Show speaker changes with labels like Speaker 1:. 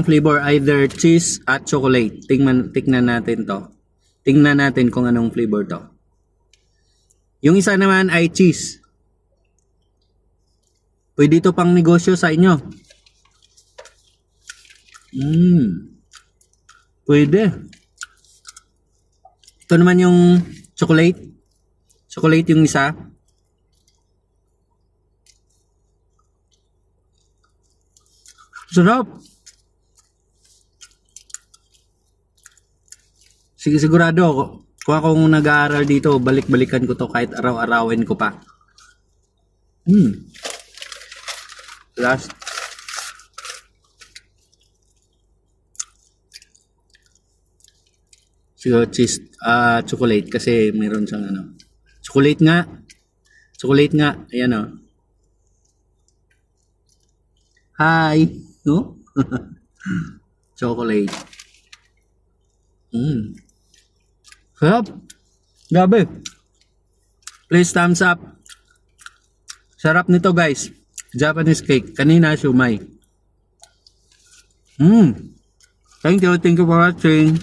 Speaker 1: flavor, either cheese at chocolate. Tingnan natin to. Tingnan natin kung anong flavor to. Yung isa naman ay cheese. Pwede ito pang negosyo sa inyo. Pwede. Ito naman yung chocolate. Chocolate yung isa. Sarap. Sige, sigurado ako. Kung akong nag-aaral dito, balik-balikan ko to kahit araw-arawin ko pa. Last. Siguro cheese, chocolate kasi mayroon siyang ano. Chocolate nga. Chocolate nga. Ayan o. Hi. No? Chocolate. Sarap. Grabe. Please thumbs up. Sarap nito guys. Japanese cake. Kanina siumay. Thank you for watching.